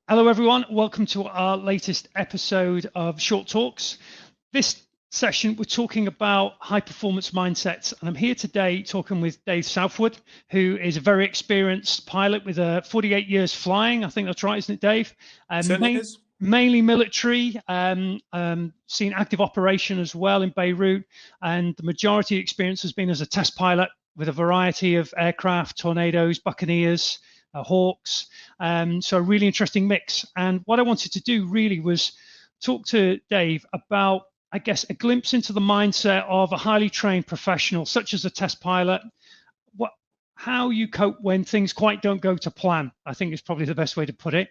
Hello, everyone. Welcome to our latest episode of Short Talks. This session, we're talking about high performance mindsets. And I'm here today talking with Dave Southwood, who is a very experienced pilot with 48 years flying. I think that's right, isn't it, Dave? Certainly is. Mainly military, seen active operation as well in Beirut. And the majority of experience has been as a test pilot with a variety of aircraft, Tornadoes, Buccaneers, Hawks. So a really interesting mix. And what I wanted to do really was talk to Dave about, I guess, a glimpse into the mindset of a highly trained professional, such as a test pilot, how you cope when things quite don't go to plan, I think is probably the best way to put it.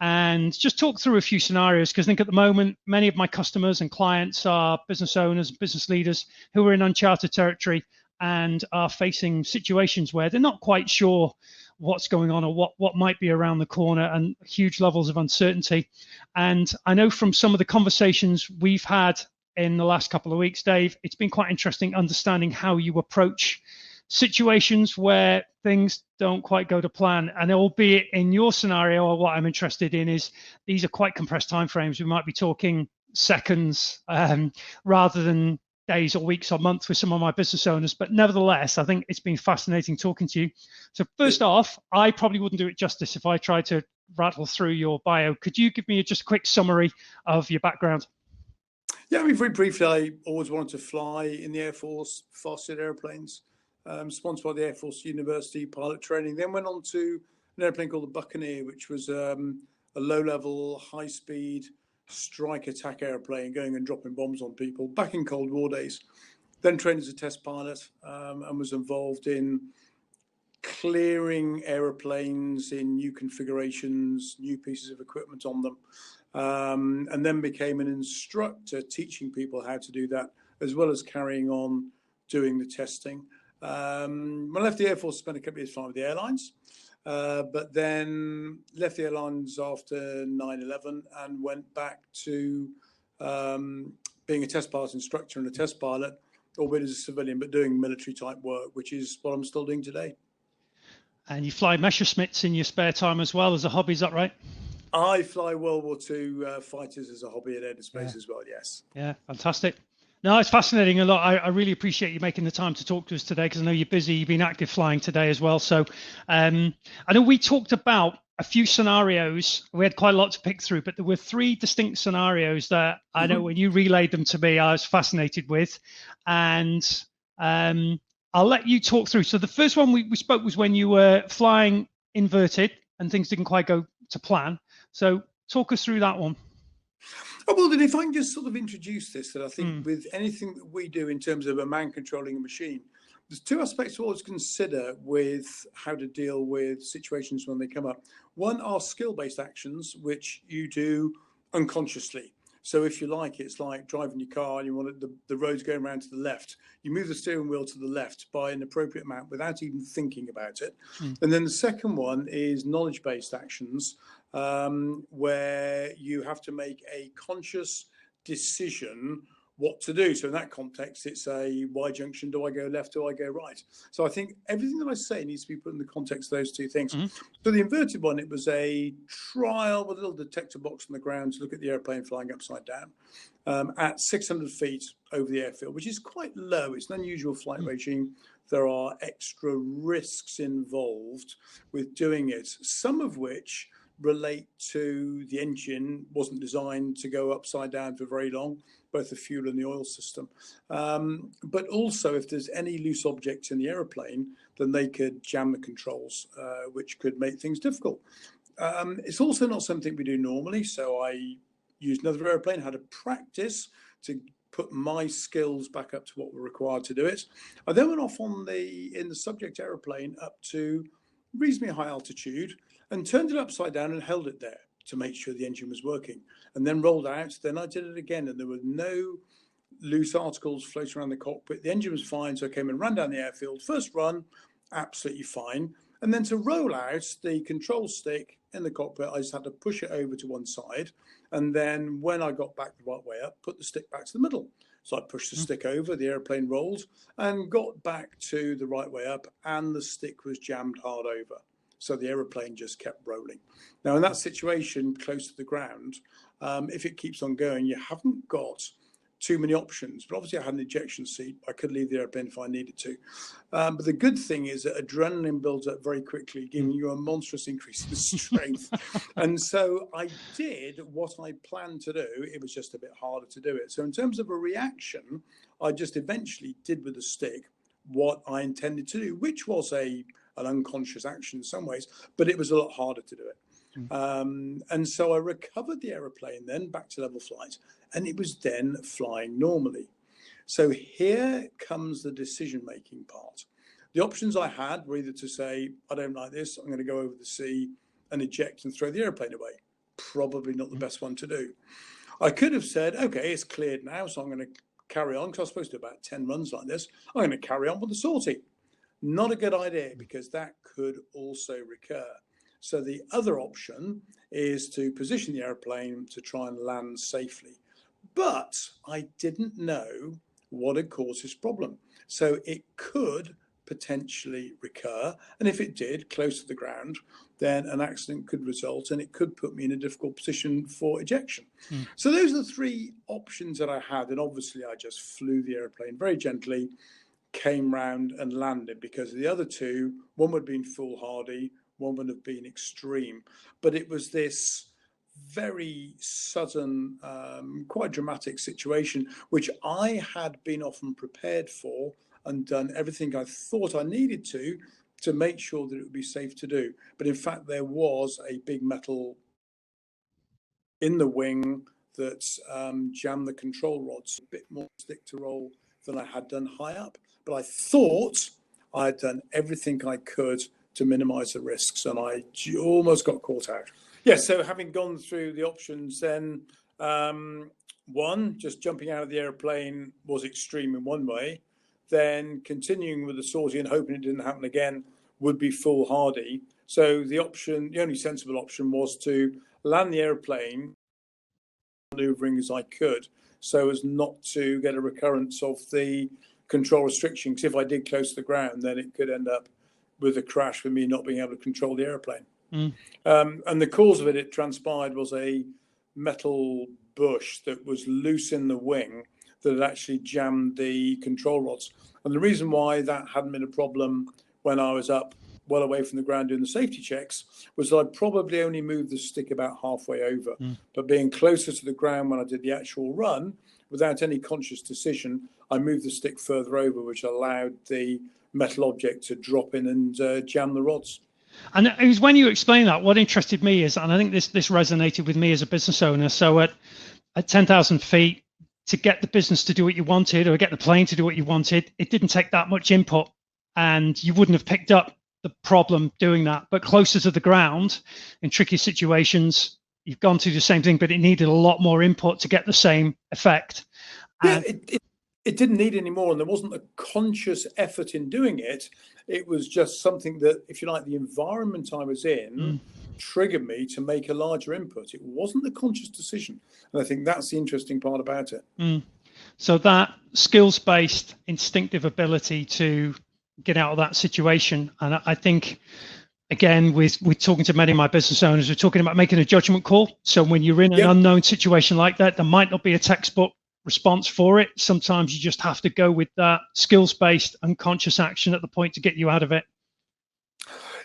And just talk through a few scenarios, because I think at the moment, many of my customers and clients are business owners, business leaders who are in uncharted territory and are facing situations where they're not quite sure what's going on or what might be around the corner, and huge levels of uncertainty. And I know from some of the conversations we've had in the last couple of weeks, Dave, it's been quite interesting understanding how you approach situations where things don't quite go to plan. And albeit in your scenario, or what I'm interested in is these are quite compressed timeframes. We might be talking seconds rather than days or weeks or months with some of my business owners. But nevertheless, I think it's been fascinating talking to you. So first off, I probably wouldn't do it justice if I tried to rattle through your bio. Could you give me just a quick summary of your background? Yeah, I mean, very briefly, I always wanted to fly in the Air Force, fast-jet airplanes, sponsored by the Air Force University pilot training. Then went on to an airplane called the Buccaneer, which was a low-level, high-speed strike attack airplane going and dropping bombs on people back in Cold War days. Then trained as a test pilot and was involved in clearing aeroplanes in new configurations, new pieces of equipment on them. And then became an instructor teaching people how to do that, as well as carrying on doing the testing. When I left the Air Force, spent a couple of years flying with the airlines, but then left the airlines after 9/11 and went back to being a test pilot instructor and a test pilot, albeit as a civilian, but doing military type work, which is what I'm still doing today. And you fly Messerschmitts in your spare time as well as a hobby, is that right? I fly World War II fighters as a hobby at Air Space as well, yes. Yeah, fantastic. No, it's fascinating a lot. I really appreciate you making the time to talk to us today, because I know you're busy. You've been active flying today as well. So I know we talked about a few scenarios. We had quite a lot to pick through, but there were three distinct scenarios that I know when you relayed them to me, I was fascinated with. And I'll let you talk through. So the first one we spoke was when you were flying inverted and things didn't quite go to plan. So talk us through that one. Oh, well, then if I can just sort of introduce this, that I think with anything that we do in terms of a man controlling a machine, there's two aspects to always consider with how to deal with situations when they come up. One are skill-based actions, which you do unconsciously. So if you like, it's like driving your car and you want the road's going around to the left. You move the steering wheel to the left by an appropriate amount without even thinking about it. And then the second one is knowledge-based actions, where you have to make a conscious decision what to do. So in that context, it's a Y junction. Do I go left? Do I go right? So I think everything that I say needs to be put in the context of those two things. So the inverted one, it was a trial with a little detector box on the ground to look at the airplane flying upside down at 600 feet over the airfield, which is quite low. It's an unusual flight regime. There are extra risks involved with doing it, some of which relate to the engine wasn't designed to go upside down for very long, both the fuel and the oil system. But also, if there's any loose objects in the aeroplane, then they could jam the controls, which could make things difficult. It's also not something we do normally. So I used another airplane, had a practice to put my skills back up to what were required to do it. I then went off in the subject aeroplane up to reasonably high altitude and turned it upside down and held it there to make sure the engine was working, and then rolled out. Then I did it again, and there were no loose articles floating around the cockpit. The engine was fine, so I came and ran down the airfield. First run, absolutely fine. And then to roll out the control stick in the cockpit, I just had to push it over to one side. And then when I got back the right way up, put the stick back to the middle. So I pushed the stick over, the airplane rolled and got back to the right way up, and the stick was jammed hard over. So the aeroplane just kept rolling. Now, in that situation close to the ground, if it keeps on going, you haven't got too many options. But obviously I had an ejection seat. I could leave the airplane if I needed to. But the good thing is that adrenaline builds up very quickly, giving you a monstrous increase in strength. And so I did what I planned to do. It was just a bit harder to do it. So in terms of a reaction, I just eventually did with the stick what I intended to do, which was an unconscious action in some ways, but it was a lot harder to do it. And so I recovered the aeroplane then back to level flight, and it was then flying normally. So here comes the decision-making part. The options I had were either to say, I don't like this, I'm going to go over the sea and eject and throw the aeroplane away. Probably not the best one to do. I could have said, okay, it's cleared now, so I'm going to carry on, because I was supposed to do about 10 runs like this. I'm going to carry on with the sortie. Not a good idea, because that could also recur. So the other option is to position the airplane to try and land safely. But I didn't know what had caused this problem. So it could potentially recur. And if it did, close to the ground, then an accident could result, and it could put me in a difficult position for ejection. So those are the three options that I had. And obviously I just flew the airplane very gently, came round and landed, because the other two, one would have been foolhardy, one would have been extreme. But it was this very sudden, quite dramatic situation, which I had been often prepared for and done everything I thought I needed to make sure that it would be safe to do. But in fact, there was a big metal in the wing that jammed the control rods. A bit more stick to roll than I had done high up. But I thought I had done everything I could to minimize the risks, and I almost got caught out. Yeah, so having gone through the options, then one, just jumping out of the airplane was extreme in one way. Then continuing with the sortie and hoping it didn't happen again would be foolhardy. So the only sensible option was to land the airplane, maneuvering as I could, so as not to get a recurrence of the control restriction. Because if I did close to the ground, then it could end up with a crash with me not being able to control the airplane. And the cause of it transpired, was a metal bush that was loose in the wing that had actually jammed the control rods. And the reason why that hadn't been a problem when I was up well away from the ground doing the safety checks was that I probably only moved the stick about halfway over. But being closer to the ground when I did the actual run, without any conscious decision, I moved the stick further over, which allowed the metal object to drop in and jam the rods. And it was when you explained that, what interested me is, and I think this resonated with me as a business owner. So at 10,000 feet, to get the business to do what you wanted, or get the plane to do what you wanted, it didn't take that much input, and you wouldn't have picked up the problem doing that. But closer to the ground, in tricky situations, you've gone to the same thing, but it needed a lot more input to get the same effect. Yeah, it didn't need any more, and there wasn't a conscious effort in doing it. It was just something that, if you like, the environment I was in triggered me to make a larger input. It wasn't a conscious decision. And I think that's the interesting part about it. So that skills-based instinctive ability to get out of that situation. And I think, again, we're talking to many of my business owners, we're talking about making a judgment call. So when you're in an unknown situation like that, there might not be a textbook response for it. Sometimes you just have to go with that skills-based unconscious action at the point to get you out of it.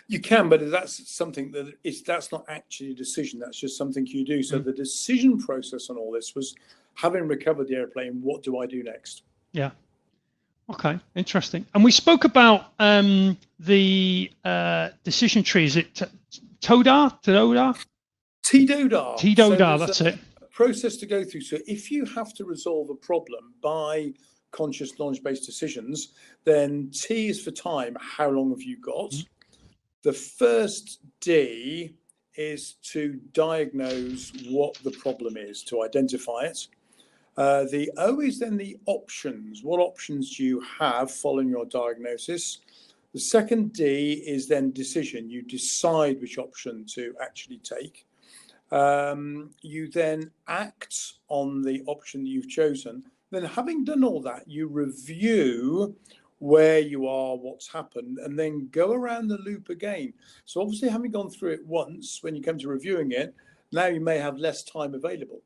You can, but that's something that's not actually a decision. That's just something you do. So the decision process on all this was, having recovered the airplane, what do I do next? Yeah. Okay, interesting. And we spoke about the decision tree. Is it TODA? TDODA, that's it. Process to go through. So if you have to resolve a problem by conscious knowledge-based decisions, then T is for time. How long have you got? The first D is to diagnose what the problem is, to identify it. The O is then the options. What options do you have following your diagnosis? The second D is then decision. You decide which option to actually take. You then act on the option that you've chosen. Then, having done all that, you review where you are, what's happened, and then go around the loop again. So obviously, having gone through it once, when you come to reviewing it, now you may have less time available.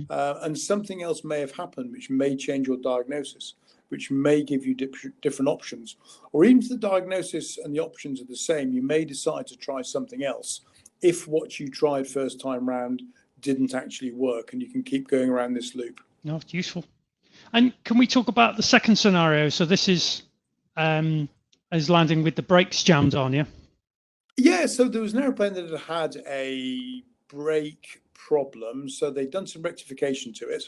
And something else may have happened which may change your diagnosis, which may give you different options. Or even if the diagnosis and the options are the same, you may decide to try something else if what you tried first time round didn't actually work, and you can keep going around this loop. No, it's useful. And can we talk about the second scenario? So this is landing with the brakes jammed on, yeah? Yeah, so there was an airplane that had a brake problem, so they'd done some rectification to it,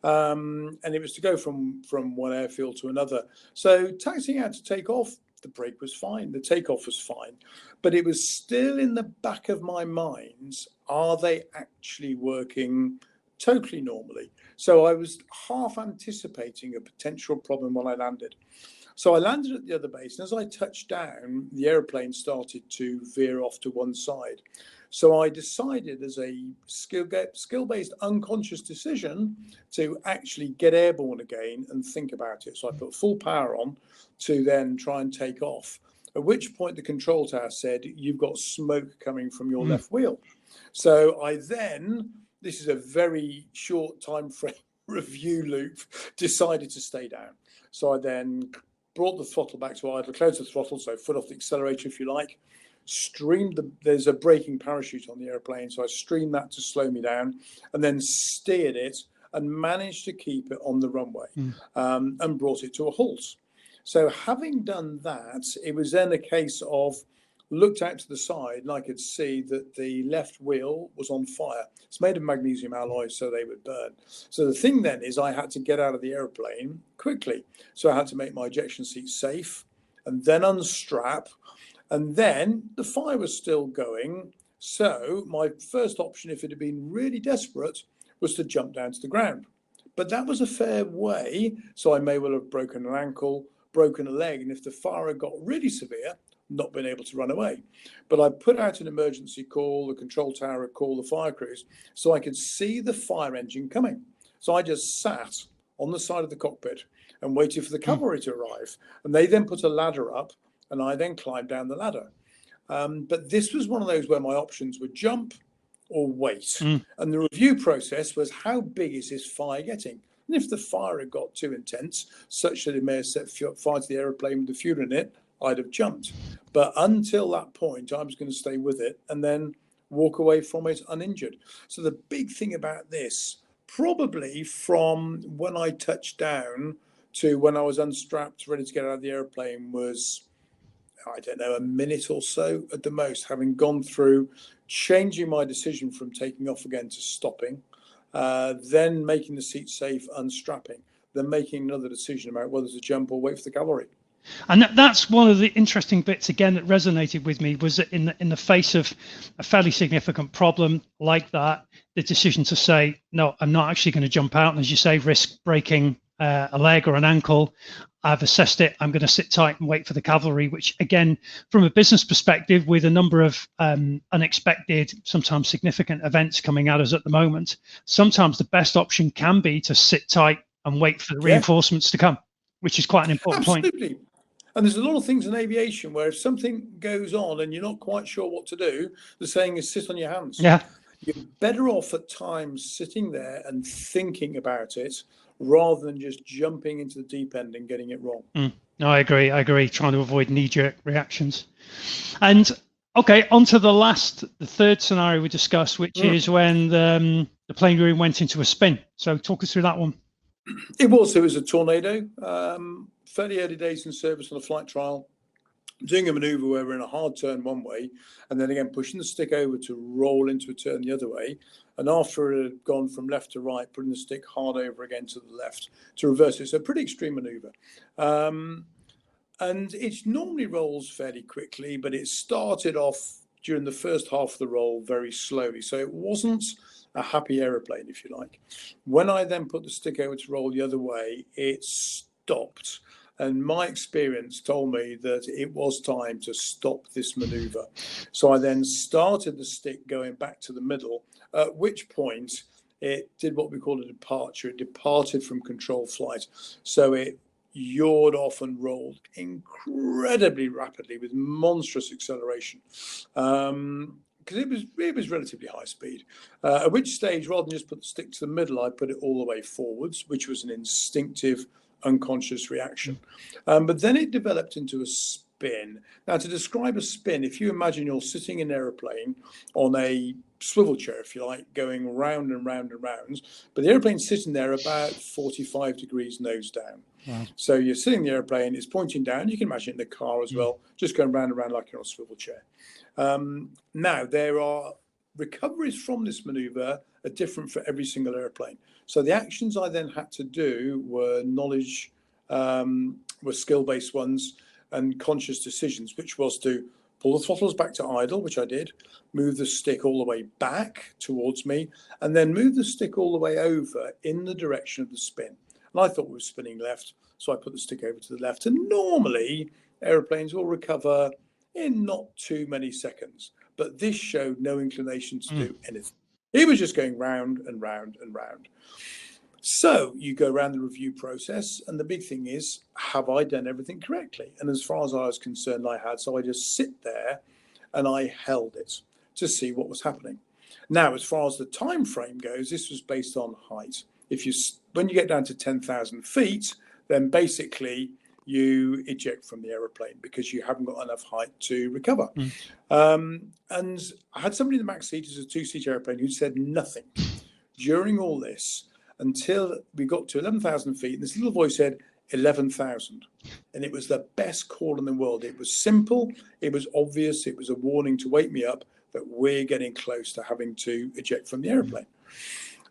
and it was to go from one airfield to another. So taxiing out to take off, the brake was fine, the takeoff was fine, but it was still in the back of my mind, are they actually working totally normally? So I was half anticipating a potential problem when I landed. So I landed at the other base, and as I touched down, the airplane started to veer off to one side. So I decided, as a skill-based unconscious decision, to actually get airborne again and think about it. So I put full power on to then try and take off, at which point the control tower said, you've got smoke coming from your left wheel. So I then, this is a very short time frame review loop, decided to stay down. So I then brought the throttle back to idle, closed the throttle, so foot off the accelerator if you like, streamed there's a braking parachute on the airplane, so I streamed that to slow me down, and then steered it and managed to keep it on the runway, and brought it to a halt. So having done that, it was then a case of looked out to the side and I could see that the left wheel was on fire. It's made of magnesium alloys, so they would burn. So the thing then is I had to get out of the airplane quickly. So I had to make my ejection seat safe and then unstrap. And then the fire was still going. So my first option, if it had been really desperate, was to jump down to the ground. But that was a fair way. So I may well have broken an ankle, broken a leg. And if the fire had got really severe, not been able to run away. But I put out an emergency call, the control tower had called the fire crews, so I could see the fire engine coming. So I just sat on the side of the cockpit and waited for the cavalry to arrive. And they then put a ladder up, and I then climbed down the ladder. But this was one of those where my options were jump or wait. And the review process was, how big is this fire getting? And if the fire had got too intense, such that it may have set fire to the aeroplane with the fuel in it, I'd have jumped. But until that point, I was going to stay with it and then walk away from it uninjured. So the big thing about this, probably from when I touched down to when I was unstrapped, ready to get out of the airplane, was, I don't know, a minute or so at the most, having gone through changing my decision from taking off again to stopping, then making the seat safe, unstrapping, then making another decision about whether to jump or wait for the cavalry. And that's one of the interesting bits, again, that resonated with me, was that in the face of a fairly significant problem like that, the decision to say, no, I'm not actually going to jump out, and as you say, risk breaking a leg or an ankle. I've assessed it. I'm going to sit tight and wait for the cavalry, which, again, from a business perspective, with a number of unexpected, sometimes significant events coming at us at the moment, sometimes the best option can be to sit tight and wait for the reinforcements to come, which is quite an important point. Absolutely. And there's a lot of things in aviation where if something goes on and you're not quite sure what to do, the saying is sit on your hands. Yeah. You're better off at times sitting there and thinking about it rather than just jumping into the deep end and getting it wrong. No, I agree. Trying to avoid knee-jerk reactions. And okay, on to the third scenario we discussed, which is when the plane room went into a spin. So talk us through that one. It was a tornado. Fairly early days in service on a flight trial, doing a maneuver where we're in a hard turn one way, and then again pushing the stick over to roll into a turn the other way. And after it had gone from left to right, putting the stick hard over again to the left to reverse it. So a pretty extreme maneuver. And it normally rolls fairly quickly, but it started off during the first half of the roll very slowly. So it wasn't a happy aeroplane, if you like. When I then put the stick over to roll the other way, it stopped. And my experience told me that it was time to stop this maneuver. So I then started the stick going back to the middle, at which point it did what we call a departure. It departed from control flight. So it yawed off and rolled incredibly rapidly with monstrous acceleration. Because it was relatively high speed, at which stage, rather than just put the stick to the middle, I put it all the way forwards, which was an instinctive, unconscious reaction. But then it developed into a spin. Now, to describe a spin, if you imagine you're sitting in an aeroplane on a swivel chair, if you like, going round and round and round, but the aeroplane's sitting there about 45 degrees nose down. Wow. So you're sitting in the aeroplane, it's pointing down. You can imagine it in the car as well, just going round and round like you're on a swivel chair. Now, there are recoveries from this maneuver are different for every single airplane. So the actions I then had to do were were skill-based ones and conscious decisions, which was to pull the throttles back to idle, which I did, move the stick all the way back towards me, and then move the stick all the way over in the direction of the spin. And I thought we were spinning left, so I put the stick over to the left. And normally, airplanes will recover in not too many seconds, but this showed no inclination to do anything. It was just going round and round and round. So you go around the review process, and the big thing is, have I done everything correctly? And as far as I was concerned, I had. So I just sit there and I held it to see what was happening. Now, as far as the time frame goes, this was based on height. When you get down to 10,000 feet, then basically you eject from the aeroplane because you haven't got enough height to recover. And I had somebody in the back seat as a two-seat airplane who said nothing during all this until we got to 11,000 feet. And this little voice said 11,000. And it was the best call in the world. It was simple. It was obvious. It was a warning to wake me up that we're getting close to having to eject from the aeroplane.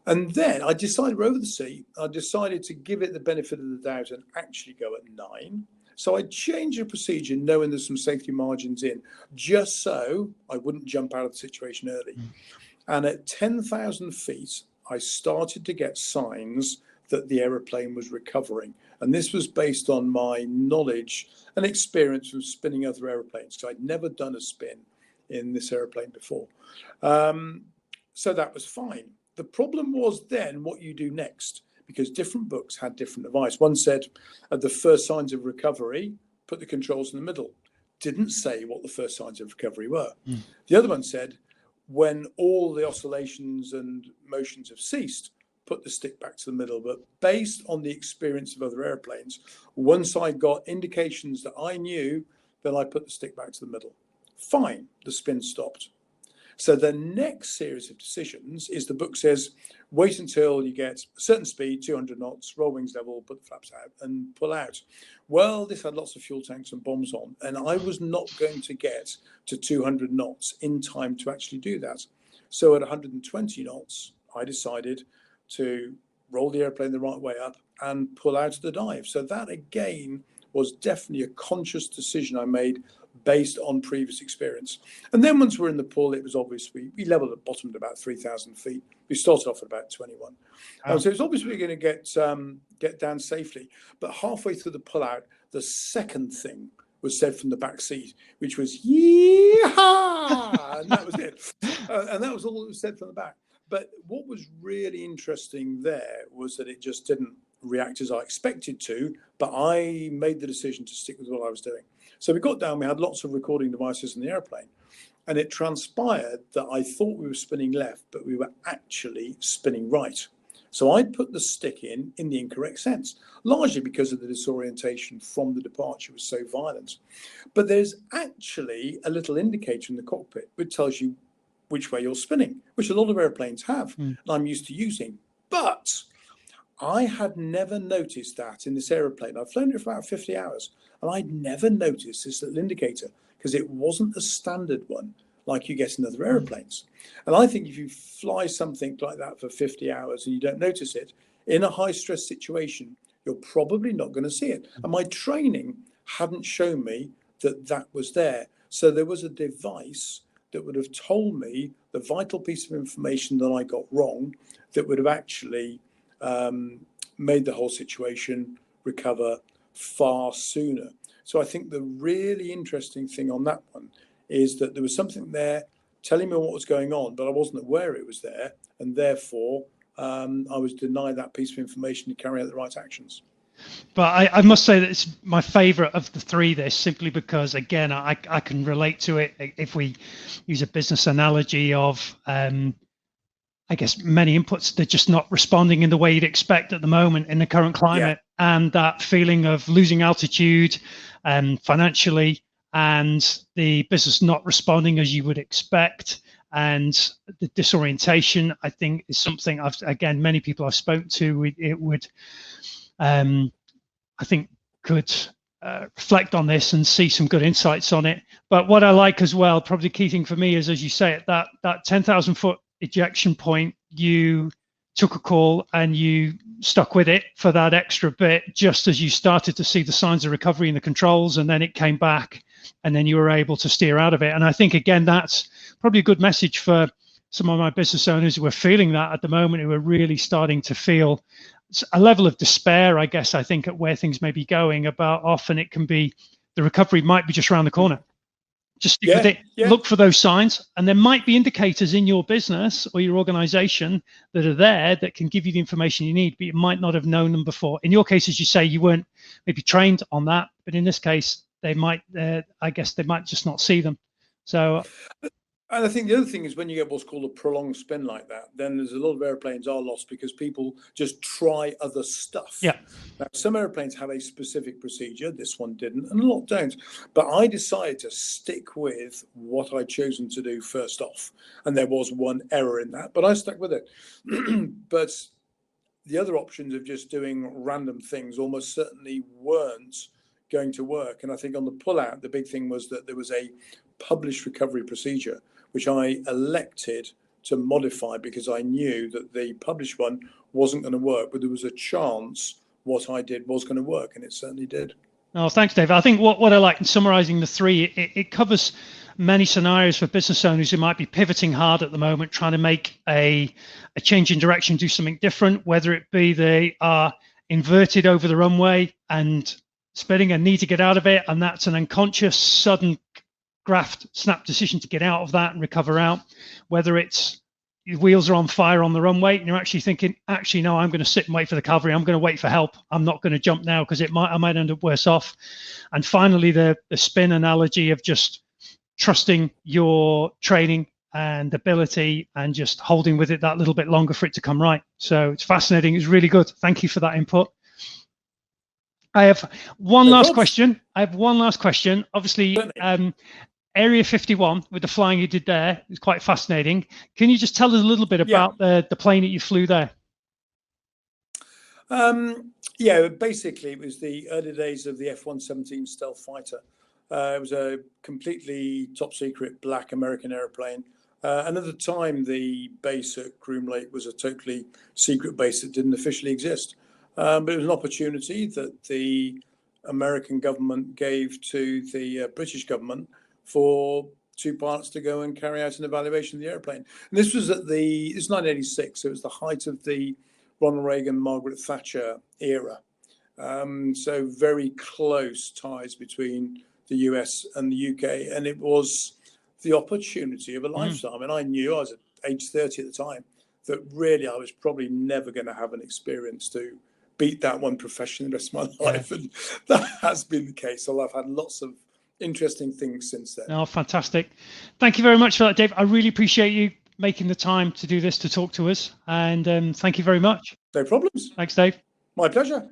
And then I decided, we're over the sea, I decided to give it the benefit of the doubt and actually go at 9. So I changed the procedure knowing there's some safety margins in, just so I wouldn't jump out of the situation early. And at 10,000 feet, I started to get signs that the aeroplane was recovering. And this was based on my knowledge and experience of spinning other airplanes, because I'd never done a spin in this airplane before. So that was fine. The problem was then what you do next, because different books had different advice. One said, at the first signs of recovery, put the controls in the middle. Didn't say what the first signs of recovery were. The other one said, when all the oscillations and motions have ceased, put the stick back to the middle. But based on the experience of other airplanes, once I got indications that I knew, then I put the stick back to the middle. Fine, the spin stopped. So the next series of decisions is, the book says, wait until you get a certain speed, 200 knots, roll wings level, put the flaps out and pull out. Well, this had lots of fuel tanks and bombs on, and I was not going to get to 200 knots in time to actually do that. So at 120 knots, I decided to roll the airplane the right way up and pull out of the dive. So that, again, was definitely a conscious decision I made based on previous experience. And then once we're in the pool, it was obvious we leveled at bottom at about 3,000 feet. We started off at about 21. So it's obviously going to get down safely. But halfway through the pullout, the second thing was said from the back seat, which was "Yee-haw!" And that was it. And that was all that was said from the back. But what was really interesting there was that it just didn't react as I expected to, but I made the decision to stick with what I was doing. So we got down, we had lots of recording devices in the airplane, and it transpired that I thought we were spinning left, but we were actually spinning right. So I'd put the stick in the incorrect sense, largely because of the disorientation from the departure was so violent. But there's actually a little indicator in the cockpit which tells you which way you're spinning, which a lot of airplanes have, and I'm used to using. But I had never noticed that in this aeroplane. I've flown it for about 50 hours, and I'd never noticed this little indicator because it wasn't a standard one like you get in other airplanes. And I think if you fly something like that for 50 hours and you don't notice it, in a high-stress situation, you're probably not going to see it. And my training hadn't shown me that that was there. So there was a device that would have told me the vital piece of information that I got wrong that would have actually made the whole situation recover far sooner. So I think the really interesting thing on that one is that there was something there telling me what was going on, but I wasn't aware it was there, and therefore I was denied that piece of information to carry out the right actions. But I must say that it's my favourite of the three, this, simply because, again, I can relate to it. If we use a business analogy of, I guess, many inputs, they're just not responding in the way you'd expect at the moment in the current climate. Yeah. And that feeling of losing altitude financially, and the business not responding as you would expect, and the disorientation, I think, is something again, many people I've spoken to, it would, I think, could reflect on this and see some good insights on it. But what I like as well, probably the key thing for me is, as you say, at that 10,000 foot ejection point, you took a call and you stuck with it for that extra bit, just as you started to see the signs of recovery in the controls, and then it came back, and then you were able to steer out of it. And I think, again, that's probably a good message for some of my business owners who are feeling that at the moment, who are really starting to feel a level of despair, I guess, I think, at where things may be going. About often it can be the recovery might be just around the corner. Just stick with it. Look for those signs, and there might be indicators in your business or your organization that are there that can give you the information you need, but you might not have known them before. In your case, as you say, you weren't maybe trained on that, but in this case, they might, I guess they might just not see them. So, and I think the other thing is, when you get what's called a prolonged spin like that, then there's a lot of airplanes are lost because people just try other stuff. Yeah. Now, some airplanes have a specific procedure. This one didn't, and a lot don't. But I decided to stick with what I'd chosen to do first off. And there was one error in that, but I stuck with it. But the other options of just doing random things almost certainly weren't going to work. And I think on the pullout, the big thing was that there was a published recovery procedure, which I elected to modify because I knew that the published one wasn't going to work, but there was a chance what I did was going to work, and it certainly did. Oh, thanks, Dave. I think what I like in summarizing the three, it covers many scenarios for business owners who might be pivoting hard at the moment, trying to make a change in direction, do something different, whether it be they are inverted over the runway and spinning and need to get out of it, and that's an unconscious, sudden graft snap decision to get out of that and recover out, whether it's your wheels are on fire on the runway and you're actually thinking, actually, no, I'm going to sit and wait for the cavalry. I'm going to wait for help. I'm not going to jump now because I might end up worse off. And finally, the spin analogy of just trusting your training and ability and just holding with it that little bit longer for it to come right. So it's fascinating. It's really good. Thank you for that input. I have one last question. Obviously, Area 51 with the flying you did there is quite fascinating. Can you just tell us a little bit about the plane that you flew there? Basically, it was the early days of the F-117 stealth fighter. It was a completely top secret black American airplane. And at the time, the base at Groom Lake was a totally secret base that didn't officially exist. But it was an opportunity that the American government gave to the British government for two pilots to go and carry out an evaluation of the airplane. And this was it's 1986, so it was the height of the Ronald Reagan, Margaret Thatcher era. So very close ties between the US and the UK. And it was the opportunity of a lifetime. And I knew, I was at age 30 at the time, that really I was probably never going to have an experience to beat that one professionally the rest of my life. And that has been the case. So I've had lots of interesting things since then. Oh, fantastic. Thank you very much for that, Dave. I really appreciate you making the time to do this, to talk to us. And thank you very much. No problems. Thanks, Dave. My pleasure.